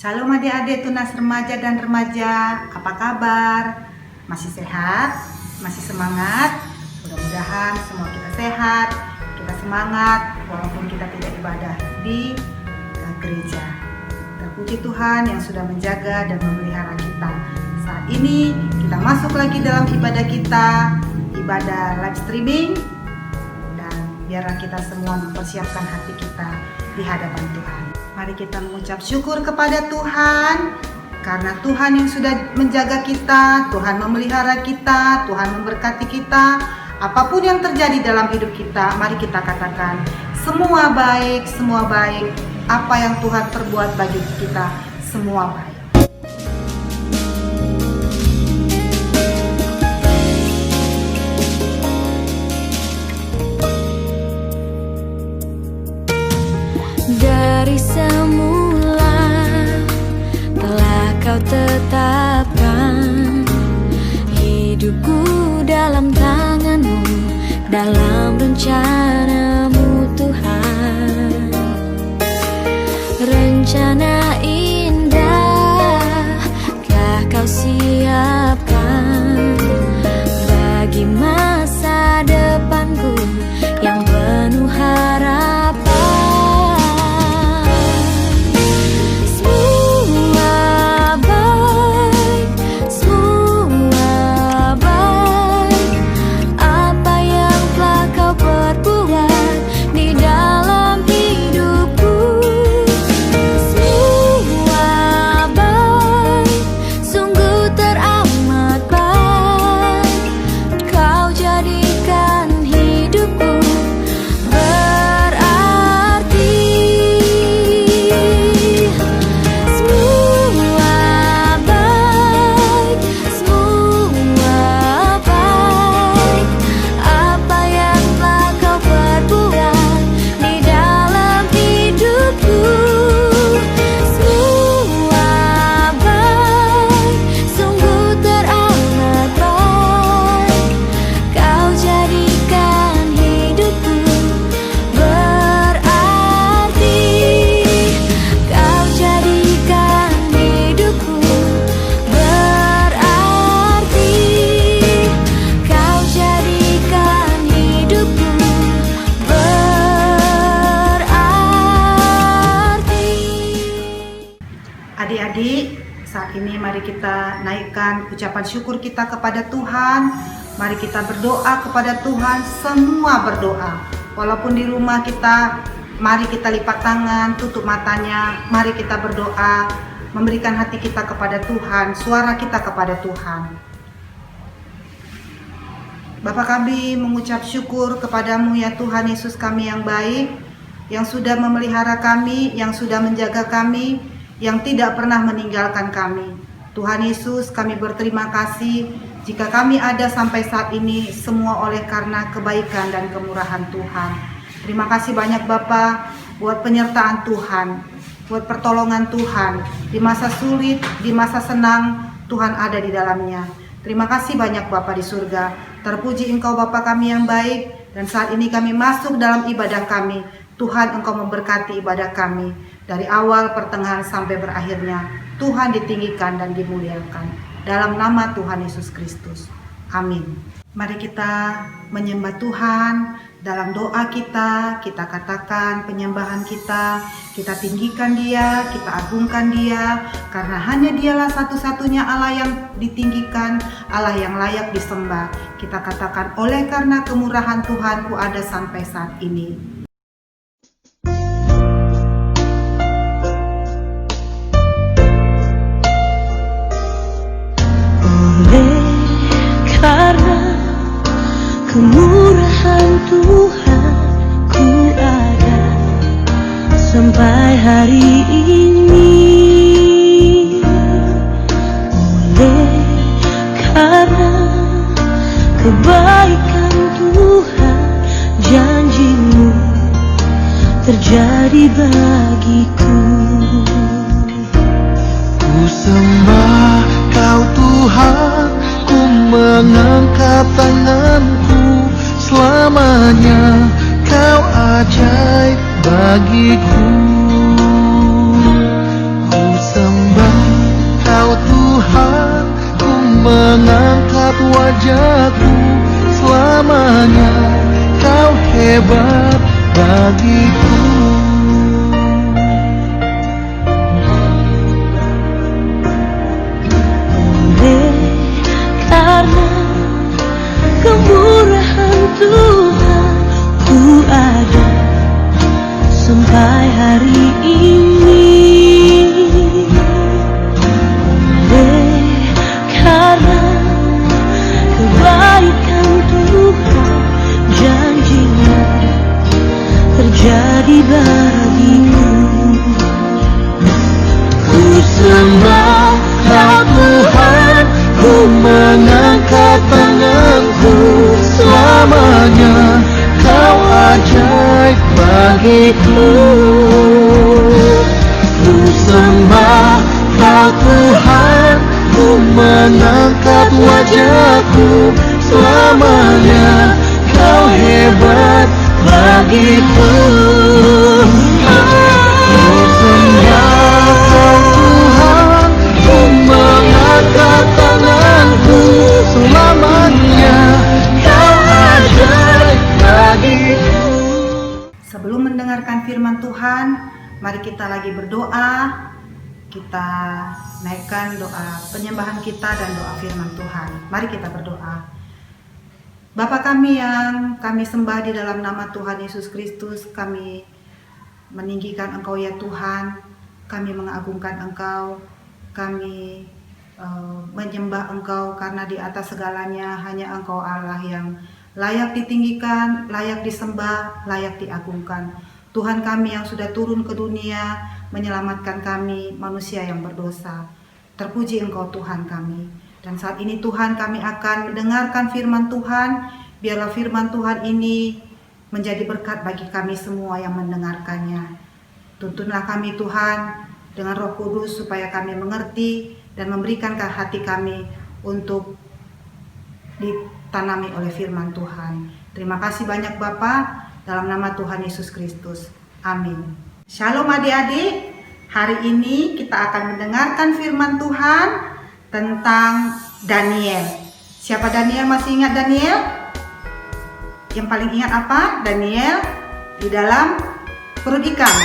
Shalom adik-adik tunas remaja dan remaja, apa kabar? Masih sehat? Masih semangat? Mudah-mudahan semua kita sehat, kita semangat walaupun kita tidak ibadah di gereja. Terpuji Tuhan yang sudah menjaga dan memelihara kita. Saat ini kita masuk lagi dalam ibadah kita, ibadah live streaming, dan biarlah kita semua mempersiapkan hati kita di hadapan Tuhan. Mari kita mengucap syukur kepada Tuhan, karena Tuhan yang sudah menjaga kita, Tuhan memelihara kita, Tuhan memberkati kita. Apapun yang terjadi dalam hidup kita, mari kita katakan, semua baik, semua baik. Apa yang Tuhan perbuat bagi kita, semua baik. Dari semula telah Kau tetapkan hidupku dalam tangan-Mu, dalam rencana-Mu Tuhan. Rencana indah telah Kau siapkan bagi masa depanku yang penuh harapan. Adik-adik, saat ini mari kita naikkan ucapan syukur kita kepada Tuhan. Mari kita berdoa kepada Tuhan, semua berdoa. Walaupun di rumah kita, mari kita lipat tangan, tutup matanya. Mari kita berdoa, memberikan hati kita kepada Tuhan, suara kita kepada Tuhan. Bapa kami mengucap syukur kepadamu ya Tuhan Yesus kami yang baik, yang sudah memelihara kami, yang sudah menjaga kami, yang tidak pernah meninggalkan kami. Tuhan Yesus, kami berterima kasih jika kami ada sampai saat ini, semua oleh karena kebaikan dan kemurahan Tuhan. Terima kasih banyak Bapa buat penyertaan Tuhan, buat pertolongan Tuhan. Di masa sulit, di masa senang, Tuhan ada di dalamnya. Terima kasih banyak Bapa di surga. Terpuji Engkau Bapa kami yang baik, dan saat ini kami masuk dalam ibadah kami. Tuhan, Engkau memberkati ibadah kami dari awal, pertengahan, sampai berakhirnya. Tuhan ditinggikan dan dimuliakan dalam nama Tuhan Yesus Kristus. Amin. Mari kita menyembah Tuhan. Dalam doa kita katakan penyembahan kita tinggikan Dia, kita agungkan Dia, karena hanya Dialah satu-satunya Allah yang ditinggikan, Allah yang layak disembah. Kita katakan, oleh karena kemurahan Tuhanku ada sampai saat ini. Karena kemurahan Tuhan ku ada sampai hari ini. Oleh karena kebaikan Tuhan, janji-Mu terjadi bagiku. Ku sembah Kau Tuhan, ku mengangkat tanganku, selamanya Kau ajaib bagiku. Ku sembah hebat bagiku. Karena kemurahan Tuhan ku ada sampai hari ini. Karena kebaikan Tuhan, janji-Nya terjadi bagiku. Ku sembah Kau Tuhan, ku mengangkat tanganku, selamanya Kau ajaib bagiku. Ku sembah Kau Tuhan, ku mengangkat wajahku, selamanya Kau hebat bagiku. Ku sembah Kau Tuhan, ku mengangkat tanganku, selamanya Kau ajaib bagiku. Sebelum mendengarkan firman Tuhan, mari kita lagi berdoa. Kita naikkan doa penyembahan kita dan doa firman Tuhan. Mari kita berdoa. Bapa kami yang kami sembah di dalam nama Tuhan Yesus Kristus, kami meninggikan Engkau ya Tuhan. Kami mengagungkan Engkau. Kami menyembah Engkau karena di atas segalanya hanya Engkau Allah yang layak ditinggikan, layak disembah, layak diagungkan. Tuhan kami yang sudah turun ke dunia menyelamatkan kami manusia yang berdosa. Terpuji Engkau Tuhan kami. Dan saat ini Tuhan kami akan mendengarkan firman Tuhan. Biarlah firman Tuhan ini menjadi berkat bagi kami semua yang mendengarkannya. Tuntunlah kami Tuhan dengan Roh Kudus supaya kami mengerti dan memberikan ke hati kami untuk ditanami oleh firman Tuhan. Terima kasih banyak Bapa. Dalam nama Tuhan Yesus Kristus. Amin. Shalom adik-adik. Hari ini kita akan mendengarkan firman Tuhan tentang Daniel. Siapa Daniel? Masih ingat Daniel? Yang paling ingat apa? Daniel di dalam perut ikan.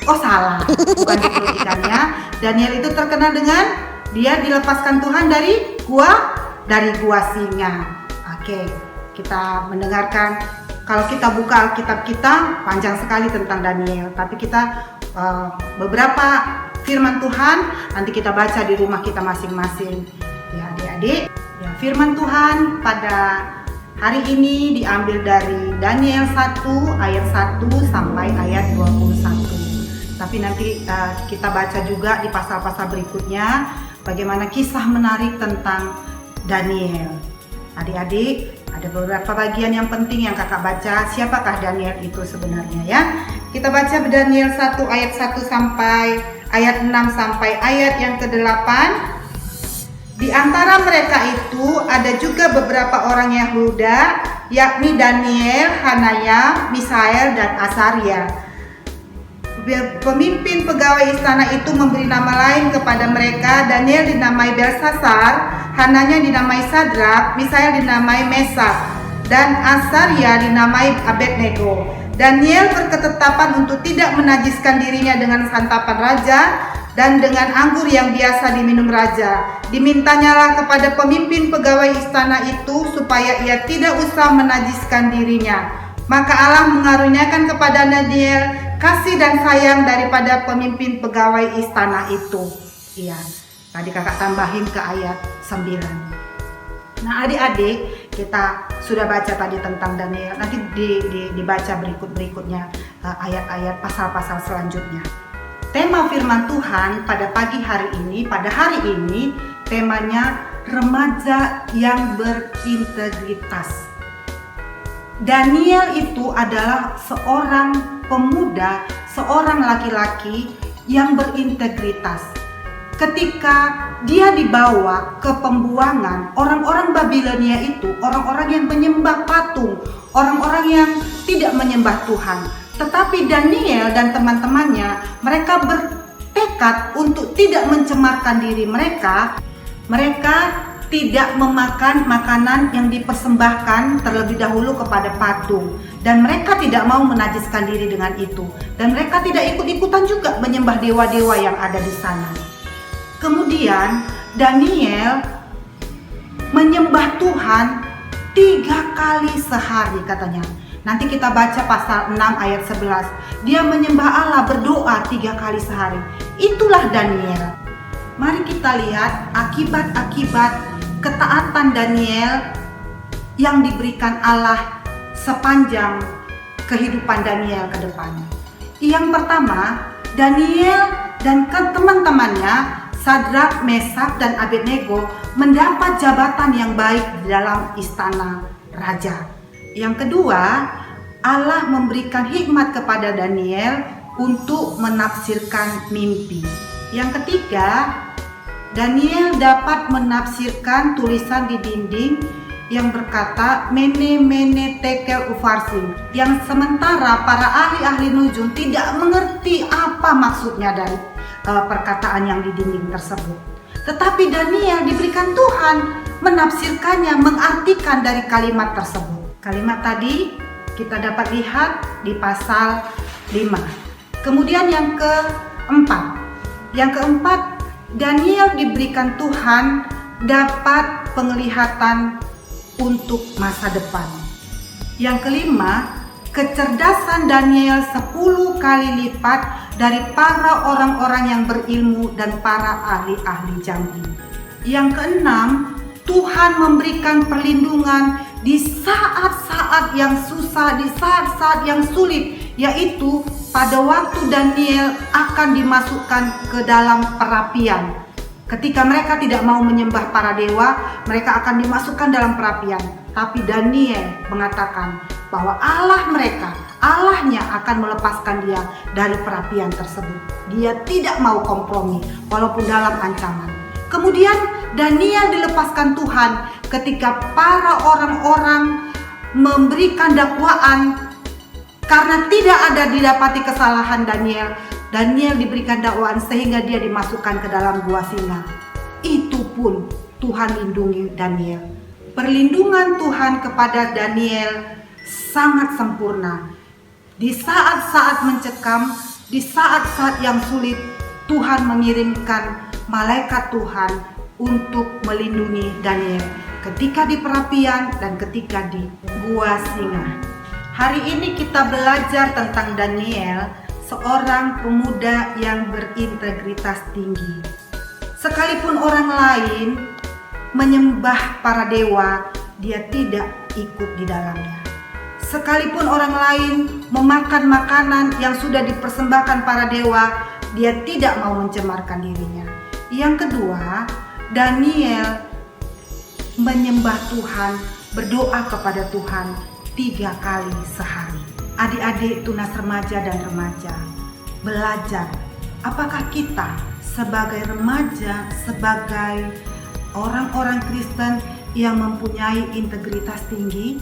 Oh salah, bukan di perut ikannya. Daniel itu terkenal dengan dia dilepaskan Tuhan dari gua singa. Oke, kita mendengarkan. Kalau kita buka Alkitab kita panjang sekali tentang Daniel, tapi kita beberapa firman Tuhan nanti kita baca di rumah kita masing-masing. Ya adik-adik, ya, firman Tuhan pada hari ini diambil dari Daniel 1 ayat 1 sampai ayat 21. Tapi nanti kita baca juga di pasal-pasal berikutnya bagaimana kisah menarik tentang Daniel. Adik-adik, ada beberapa bagian yang penting yang kakak baca. Siapakah Daniel itu sebenarnya ya? Kita baca Daniel 1 ayat 1 sampai ayat 6 sampai ayat yang ke-8. Di antara mereka itu ada juga beberapa orang Yahuda, yakni Daniel, Hanaya, Misael, dan Asaria. Pemimpin pegawai istana itu memberi nama lain kepada mereka. Daniel dinamai Belsasar, Hananya dinamai Sadrak, Misael dinamai Mesak, dan Asaria dinamai Abednego. Daniel berketetapan untuk tidak menajiskan dirinya dengan santapan raja dan dengan anggur yang biasa diminum raja. Dimintanyalah kepada pemimpin pegawai istana itu supaya ia tidak usah menajiskan dirinya. Maka Allah mengaruniakan kepada Daniel kasih dan sayang daripada pemimpin pegawai istana itu. Iya, tadi kakak tambahin ke ayat 9. Nah adik-adik, kita sudah baca tadi tentang Daniel. Nanti dibaca berikutnya ayat-ayat pasal-pasal selanjutnya. Tema firman Tuhan pada pagi hari ini, pada hari ini, temanya remaja yang berintegritas. Daniel itu adalah seorang pemuda, seorang laki-laki yang berintegritas. Ketika dia dibawa ke pembuangan, orang-orang Babilonia itu orang-orang yang menyembah patung, orang-orang yang tidak menyembah Tuhan. Tetapi Daniel dan teman-temannya, mereka bertekad untuk tidak mencemarkan diri mereka. Mereka tidak memakan makanan yang dipersembahkan terlebih dahulu kepada patung. Dan mereka tidak mau menajiskan diri dengan itu. Dan mereka tidak ikut-ikutan juga menyembah dewa-dewa yang ada di sana. Kemudian Daniel menyembah Tuhan 3 kali sehari katanya. Nanti kita baca pasal 6 ayat 11. Dia menyembah Allah, berdoa 3 kali sehari. Itulah Daniel. Mari kita lihat akibat-akibat ketaatan Daniel yang diberikan Allah sepanjang kehidupan Daniel ke depan. Yang pertama, Daniel dan teman-temannya Sadrak, Mesak, dan Abednego mendapat jabatan yang baik di dalam istana raja. Yang kedua, Allah memberikan hikmat kepada Daniel untuk menafsirkan mimpi. Yang ketiga, Daniel dapat menafsirkan tulisan di dinding yang berkata Mene Mene Tekel Ufarsin, yang sementara para ahli-ahli nujum tidak mengerti apa maksudnya dari perkataan yang di dinding tersebut. Tetapi Daniel diberikan Tuhan menafsirkannya, mengartikan dari kalimat tersebut. Kalimat tadi kita dapat lihat di pasal 5. Kemudian yang keempat, Daniel diberikan Tuhan dapat penglihatan untuk masa depan. Yang kelima, kecerdasan Daniel 10 kali lipat dari para orang-orang yang berilmu dan para ahli-ahli jambi. Yang keenam, Tuhan memberikan perlindungan di saat-saat yang susah, di saat-saat yang sulit, yaitu pada waktu Daniel akan dimasukkan ke dalam perapian. Ketika mereka tidak mau menyembah para dewa, mereka akan dimasukkan dalam perapian. Tapi Daniel mengatakan bahwa Allah mereka, Allahnya akan melepaskan dia dari perapian tersebut. Dia tidak mau kompromi walaupun dalam ancaman. Kemudian Daniel dilepaskan Tuhan ketika para orang-orang memberikan dakwaan karena tidak ada didapati kesalahan Daniel. Daniel diberikan dakwaan sehingga dia dimasukkan ke dalam gua singa. Itu pun Tuhan lindungi Daniel. Perlindungan Tuhan kepada Daniel sangat sempurna. Di saat-saat mencekam, di saat-saat yang sulit, Tuhan mengirimkan malaikat Tuhan untuk melindungi Daniel ketika di perapian dan ketika di gua singa. Hari ini kita belajar tentang Daniel, seorang pemuda yang berintegritas tinggi. Sekalipun orang lain menyembah para dewa, dia tidak ikut di dalamnya. Sekalipun orang lain memakan makanan yang sudah dipersembahkan para dewa, dia tidak mau mencemarkan dirinya. Yang kedua, Daniel menyembah Tuhan, berdoa kepada Tuhan 3 kali sehari. Adik-adik tunas remaja dan remaja, belajar. Apakah kita sebagai remaja, sebagai orang-orang Kristen yang mempunyai integritas tinggi?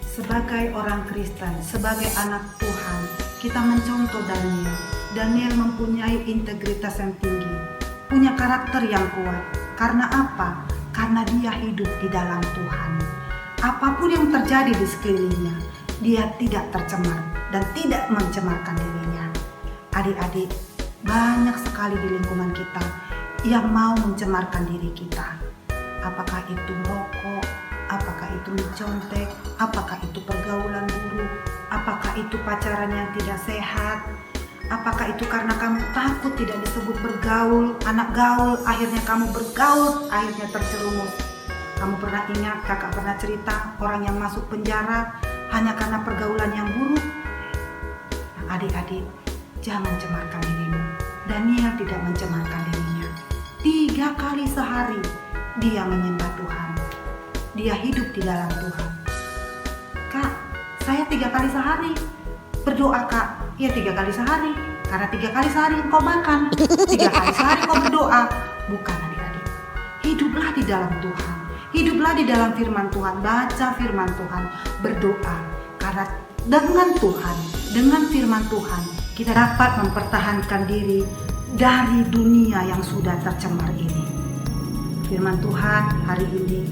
Sebagai orang Kristen, sebagai anak Tuhan, kita mencontoh Daniel. Daniel mempunyai integritas yang tinggi, punya karakter yang kuat. Karena apa? Karena dia hidup di dalam Tuhan. Apapun yang terjadi di sekelilingnya, dia tidak tercemar dan tidak mencemarkan dirinya. Adik-adik, banyak sekali di lingkungan kita yang mau mencemarkan diri kita. Apakah itu rokok, apakah itu mencontek, apakah itu pergaulan buruk, apakah itu pacaran yang tidak sehat, apakah itu karena kamu takut tidak disebut bergaul, anak gaul, akhirnya kamu bergaul, akhirnya terjerumus. Kamu pernah ingat, kakak pernah cerita orang yang masuk penjara hanya karena pergaulan yang buruk? Nah, adik-adik, jangan cemarkan dirimu. Daniel tidak mencemarkan dirinya. 3 kali sehari dia menyembah Tuhan. Dia hidup di dalam Tuhan. Kak, saya 3 kali sehari berdoa, Kak. Ya 3 kali sehari, karena 3 kali sehari engkau makan, 3 kali sehari engkau berdoa. Bukan, adik-adik. Hiduplah di dalam Tuhan. Hiduplah di dalam firman Tuhan, baca firman Tuhan, berdoa. Karena dengan Tuhan, dengan firman Tuhan, kita dapat mempertahankan diri dari dunia yang sudah tercemar ini. Firman Tuhan hari ini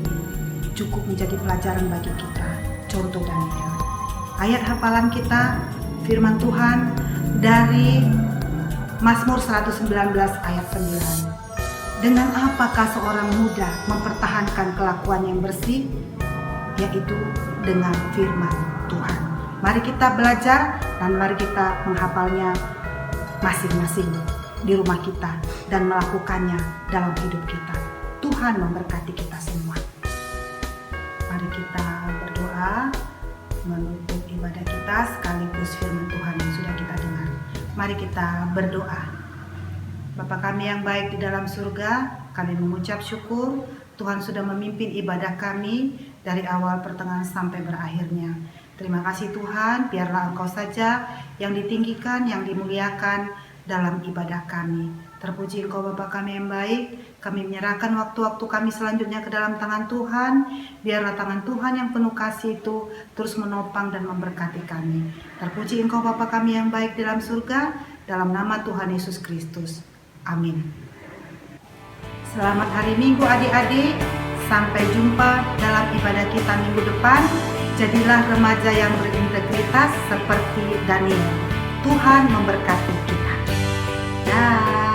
cukup menjadi pelajaran bagi kita. Contoh Daniel. Ayat hafalan kita, firman Tuhan dari Mazmur 119 ayat 9. Dengan apakah seorang muda mempertahankan kelakuan yang bersih? Yaitu dengan firman Tuhan. Mari kita belajar dan mari kita menghafalnya masing-masing di rumah kita dan melakukannya dalam hidup kita. Tuhan memberkati kita semua. Mari kita berdoa menutup ibadah kita sekaligus firman Tuhan yang sudah kita dengar. Mari kita berdoa. Bapa kami yang baik di dalam surga, kami mengucap syukur Tuhan sudah memimpin ibadah kami dari awal pertengahan sampai berakhirnya. Terima kasih Tuhan, biarlah Engkau saja yang ditinggikan, yang dimuliakan dalam ibadah kami. Terpuji Engkau Bapa kami yang baik, kami menyerahkan waktu-waktu kami selanjutnya ke dalam tangan Tuhan. Biarlah tangan Tuhan yang penuh kasih itu terus menopang dan memberkati kami. Terpuji Engkau Bapa kami yang baik dalam surga, dalam nama Tuhan Yesus Kristus. Amin. Selamat hari Minggu adik-adik. Sampai jumpa dalam ibadah kita minggu depan. Jadilah remaja yang berintegritas seperti Daniel. Tuhan memberkati kita. Dah.